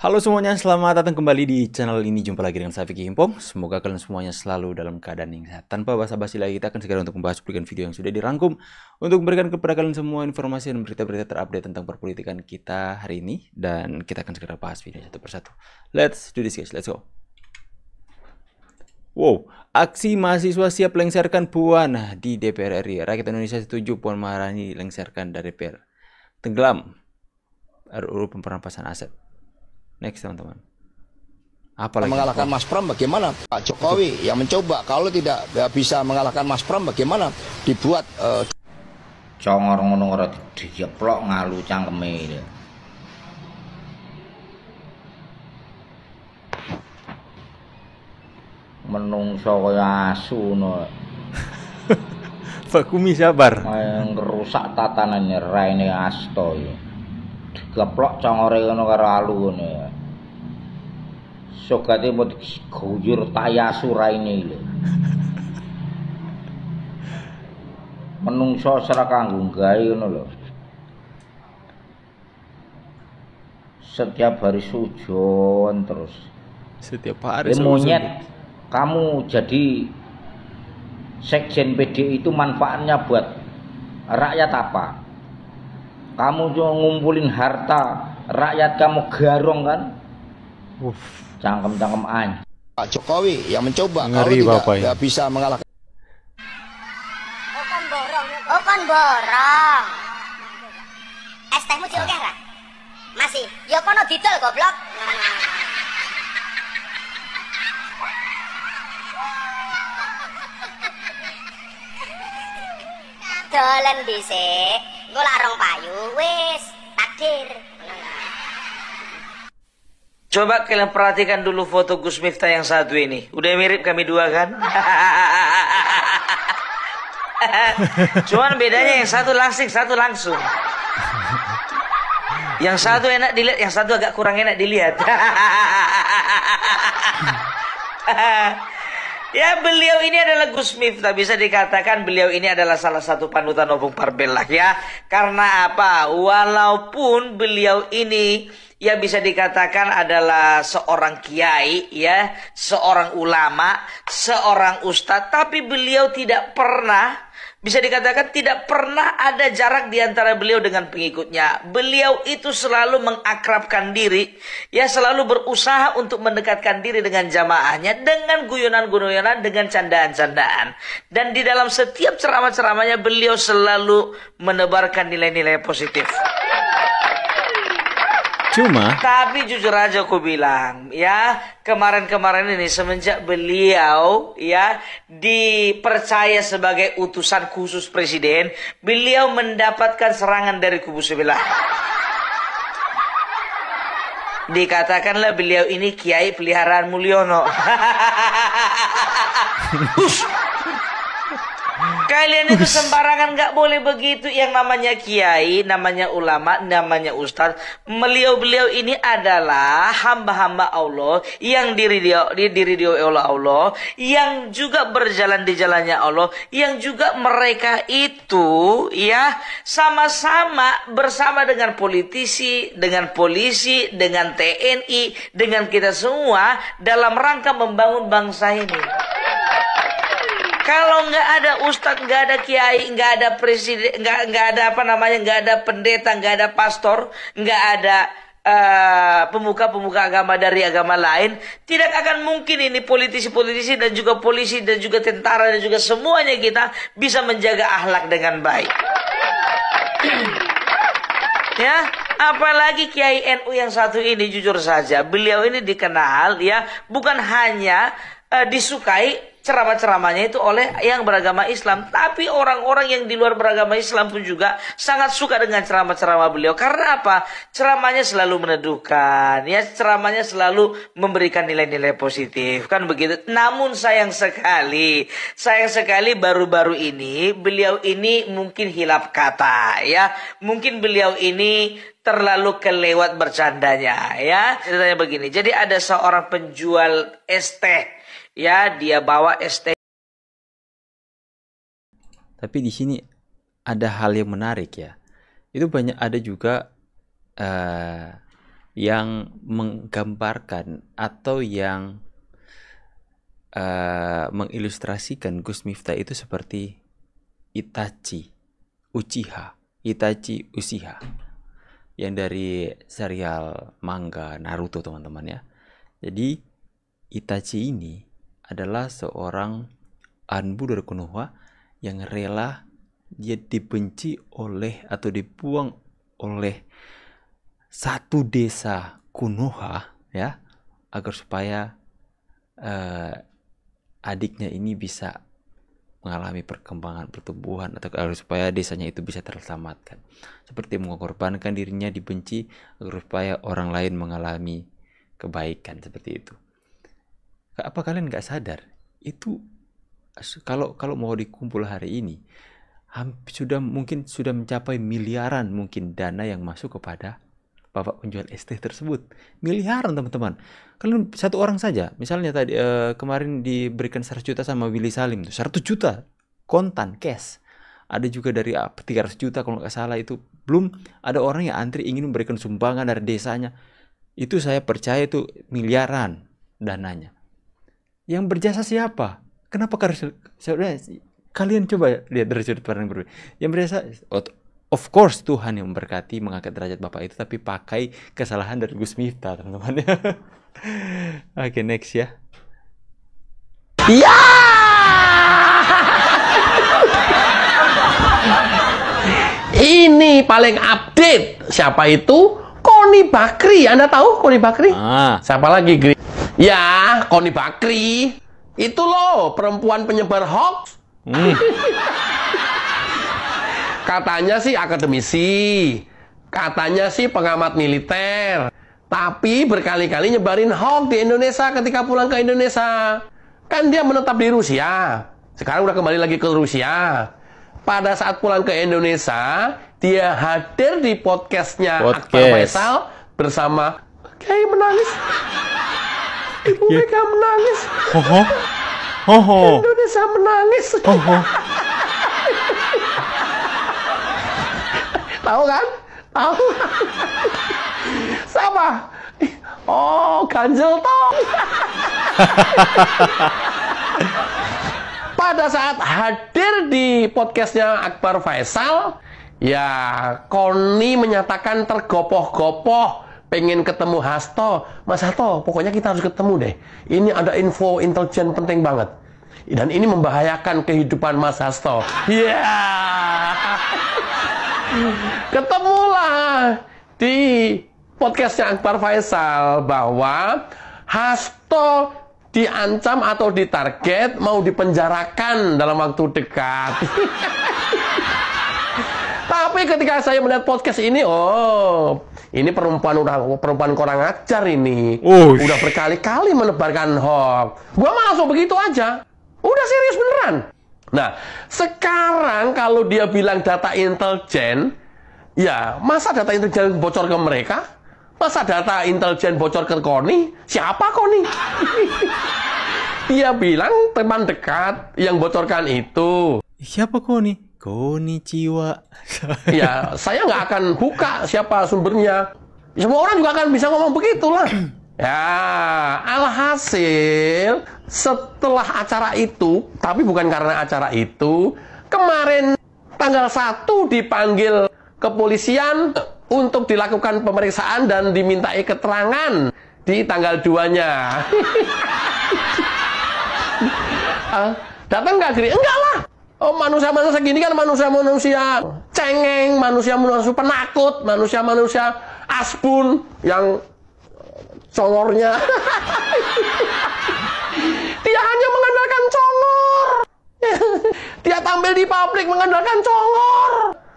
Halo semuanya, selamat datang kembali di channel ini. Jumpa lagi dengan saya Vicky Himpong. Semoga kalian semuanya selalu dalam keadaan yang sehat. Tanpa basa-basi lagi, kita akan segera untuk membahas cuplikan video yang sudah dirangkum untuk memberikan kepada kalian semua informasi dan berita-berita terupdate tentang perpolitikan kita hari ini. Dan kita akan segera bahas video satu persatu. Let's do this guys, let's go. Wow, aksi mahasiswa siap lengsarkan Puan di DPR RI. Rakyat Indonesia setuju Puan Maharani lengsarkan dari DPR. Tenggelam RUU perampasan aset. Next teman-teman. Apalagi mengalahkan Mas Pram, bagaimana Pak Jokowi yang mencoba? Kalau tidak bisa mengalahkan Mas Pram, bagaimana dibuat congor ngono ora dijeplok ngalu cangkeme. Menungso kaya asu ngono. Pak Kumi sabar. Ngerusak tatanane raine asto ya. Digeplok congore ngono karo alu ngono ya. Sogate mau diguyur tayasu raine lho. Menungso serak kanggo gawe ngono lho. Setiap hari sujon terus. Setiap hari monyet, kamu jadi sekjen PDI itu manfaatnya buat rakyat apa? Kamu cuma ngumpulin harta rakyat, kamu garong kan? Cangkem-cangkem anj. Pak Jokowi yang mencoba? Ngeri, kalau tidak bisa mengalahkan. Okan borong. Es tehmu cilokeh ra? Masih. Ya kono didol goblok. Dolen dhisik, engko larang payu wis takdir. Coba kalian perhatikan dulu foto Gus Miftah yang satu ini. Udah mirip kami dua kan? Cuman bedanya yang satu langsing, satu langsung. Yang satu enak dilihat, yang satu agak kurang enak dilihat. Ya, beliau ini adalah Gus Miftah. Bisa dikatakan beliau ini adalah salah satu panutan Opung Parbel lah ya. Karena apa? Walaupun beliau ini ya bisa dikatakan adalah seorang kiai ya, seorang ulama, seorang ustadz, tapi beliau tidak pernah, bisa dikatakan tidak pernah ada jarak di antara beliau dengan pengikutnya. Beliau itu selalu mengakrabkan diri, ya selalu berusaha untuk mendekatkan diri dengan jamaahnya, dengan guyonan-guyonan, dengan candaan-candaan. Dan di dalam setiap ceramah-ceramahnya beliau selalu menebarkan nilai-nilai positif. Tapi jujur aja aku bilang ya, kemarin-kemarin ini semenjak beliau ya dipercaya sebagai utusan khusus presiden, beliau mendapatkan serangan dari kubu sebelah. Dikatakanlah beliau ini kiai peliharaan Mulyono. Kalian itu sembarangan, nggak boleh begitu. Yang namanya kiai, namanya ulama, namanya ustadz. Beliau ini adalah hamba-hamba Allah yang diridhoi oleh Allah, yang juga berjalan di jalannya Allah, yang juga mereka itu ya sama-sama bersama dengan politisi, dengan polisi, dengan TNI, dengan kita semua dalam rangka membangun bangsa ini. Kalau nggak ada ustadz, nggak ada kiai, nggak ada presiden, nggak ada apa namanya, nggak ada pendeta, nggak ada pastor, nggak ada pemuka-pemuka agama dari agama lain, tidak akan mungkin ini politisi-politisi dan juga polisi dan juga tentara dan juga semuanya kita bisa menjaga akhlak dengan baik. Ya, apalagi Kiai NU yang satu ini, jujur saja beliau ini dikenal ya bukan hanya disukai ceramah-ceramahnya itu oleh yang beragama Islam, tapi orang-orang yang di luar beragama Islam pun juga sangat suka dengan ceramah-ceramah beliau. Karena apa? Ceramahnya selalu meneduhkan, ya ceramahnya selalu memberikan nilai-nilai positif, kan begitu. Namun sayang sekali baru-baru ini beliau ini mungkin hilap kata, ya mungkin beliau ini terlalu kelewat bercandanya, ya. Ceritanya begini, jadi ada seorang penjual es teh. Ya, dia bawa ST. Tapi di sini ada hal yang menarik ya. Itu banyak ada juga yang menggambarkan atau yang mengilustrasikan Gus Miftah itu seperti Itachi Uchiha yang dari serial manga Naruto, teman-teman ya. Jadi Itachi ini adalah seorang Anbu dari Konoha yang rela dia dibenci oleh atau dibuang oleh satu desa Konoha ya, agar supaya adiknya ini bisa mengalami perkembangan pertumbuhan atau supaya desanya itu bisa terselamatkan. Seperti mengorbankan dirinya dibenci agar supaya orang lain mengalami kebaikan, seperti itu. Apa kalian nggak sadar itu kalau mau dikumpul hari ini mungkin sudah mencapai miliaran mungkin dana yang masuk kepada bapak penjual es teh tersebut. Miliaran, teman-teman. Kalian satu orang saja, misalnya tadi kemarin diberikan 100 juta sama Willy Salim, 100 juta kontan cash. Ada juga dari 300 juta kalau nggak salah itu. Belum ada orang yang antri ingin memberikan sumbangan dari desanya. Itu saya percaya itu miliaran dananya. Yang berjasa siapa? Kenapa kalian coba lihat dari sudut pandang berbeda. Yang berjasa, of course Tuhan yang memberkati mengangkat derajat bapak itu, tapi pakai kesalahan dari Gus Miftah, teman-teman. Oke, next ya. Ya. Ini paling update. Siapa itu? Koni Bakri. Anda tahu Koni Bakri? Siapa lagi, Gri? Ya, Koni Bakri. Itu loh, perempuan penyebar hoax. Katanya sih akademisi, katanya sih pengamat militer, tapi berkali-kali nyebarin hoax di Indonesia ketika pulang ke Indonesia. Kan dia menetap di Rusia, sekarang udah kembali lagi ke Rusia. Pada saat pulang ke Indonesia, dia hadir di podcastnya Akbar Faisal bersama Kiai menangis, Ibu Mega menangis, Indonesia menangis. Tahu kan? Tahu. Siapa? Oh, Ganjel Tong. Pada saat hadir di podcastnya Akbar Faisal, ya Koni menyatakan tergopoh-gopoh pengen ketemu Hasto. Mas Hasto, pokoknya kita harus ketemu deh. Ini ada info intelijen penting banget. Dan ini membahayakan kehidupan Mas Hasto. Ya. Ketemulah di podcastnya Akbar Faisal bahwa Hasto diancam atau ditarget mau dipenjarakan dalam waktu dekat. Tapi ketika saya melihat podcast ini, ini perempuan kurang ajar ini. Udah berkali-kali menebarkan hoax. Gua mah langsung begitu aja. Udah serius beneran. Nah, sekarang kalau dia bilang data intelijen, ya masa data intelijen bocor ke mereka? Masa data intelijen bocor ke Koni? Siapa Koni? Dia bilang teman dekat yang bocorkan itu. Siapa Koni? Koni Ciwa. Ya, saya nggak akan buka siapa sumbernya. Semua orang juga akan bisa ngomong begitulah. Ya, alhasil setelah acara itu, tapi bukan karena acara itu, kemarin tanggal 1 dipanggil kepolisian untuk dilakukan pemeriksaan dan dimintai keterangan di tanggal 2-nya. Datang nggak, Gri? Enggak lah. Oh, manusia-manusia gini kan manusia-manusia cengeng, manusia-manusia penakut, manusia-manusia asbun yang congornya. Dia hanya mengandalkan congor. Dia tampil di publik mengandalkan congor.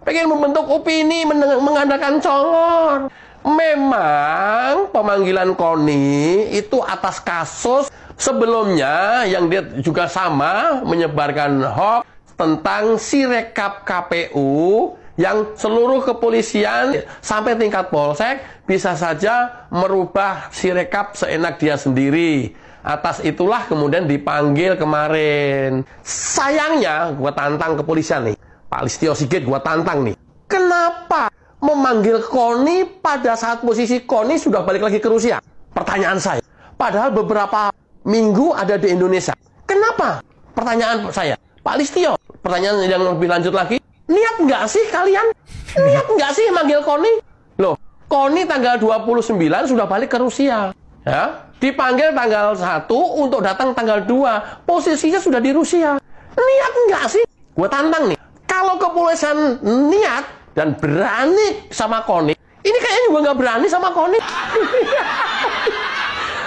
Pengen membentuk opini mengandalkan congor. Memang pemanggilan Koni itu atas kasus sebelumnya yang dia juga sama menyebarkan hoax tentang Sirekap KPU yang seluruh kepolisian sampai tingkat polsek bisa saja merubah Sirekap seenak dia sendiri. Atas itulah kemudian dipanggil kemarin. Sayangnya gua tantang kepolisian nih, Pak Listio Sigit gua tantang nih. Kenapa memanggil Koni pada saat posisi Koni sudah balik lagi ke Rusia? Pertanyaan saya. Padahal beberapa minggu ada di Indonesia. Kenapa? Pertanyaan saya. Pak Listio, pertanyaan yang lebih lanjut lagi. Niat nggak sih kalian? Niat nggak sih manggil Koni? Loh, Koni tanggal 29 sudah balik ke Rusia. Ya, dipanggil tanggal 1 untuk datang tanggal 2. Posisinya sudah di Rusia. Niat nggak sih? Gue tantang nih. Kalau kepolisian niat dan berani sama Koni, ini kayaknya juga nggak berani sama Koni.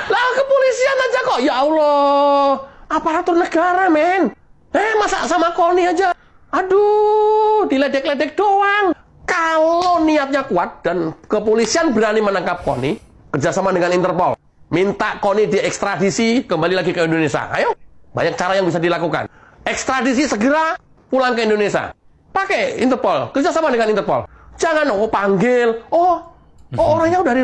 Lah kepolisian aja kok, ya Allah. Aparatur negara, men. Masa sama Koni aja? Aduh, diledek-ledek doang. Kalau niatnya kuat dan kepolisian berani menangkap Koni, kerjasama dengan Interpol, minta Koni diekstradisi kembali lagi ke Indonesia. Ayo, banyak cara yang bisa dilakukan. Ekstradisi segera pulang ke Indonesia. Pakai Interpol, kerjasama dengan Interpol. Jangan panggil. Orangnya udah dari.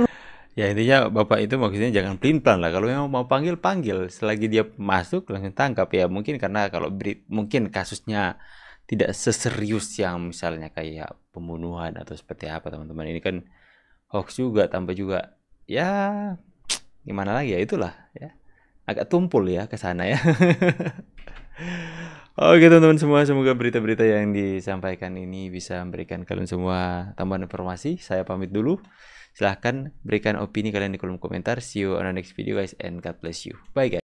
Ya intinya Bapak itu maksudnya jangan pelin-pelan lah. Kalau memang mau panggil, panggil. Selagi dia masuk langsung tangkap ya. Mungkin karena kalau mungkin kasusnya tidak seserius yang misalnya kayak pembunuhan atau seperti apa teman-teman. Ini kan hoax juga, tambah juga ya gimana lagi ya, itulah ya. Agak tumpul ya ke sana ya. Oke teman-teman semua, semoga berita-berita yang disampaikan ini bisa memberikan kalian semua tambahan informasi. Saya pamit dulu. Silahkan berikan opini kalian di kolom komentar. See you on the next video guys and God bless you. Bye guys.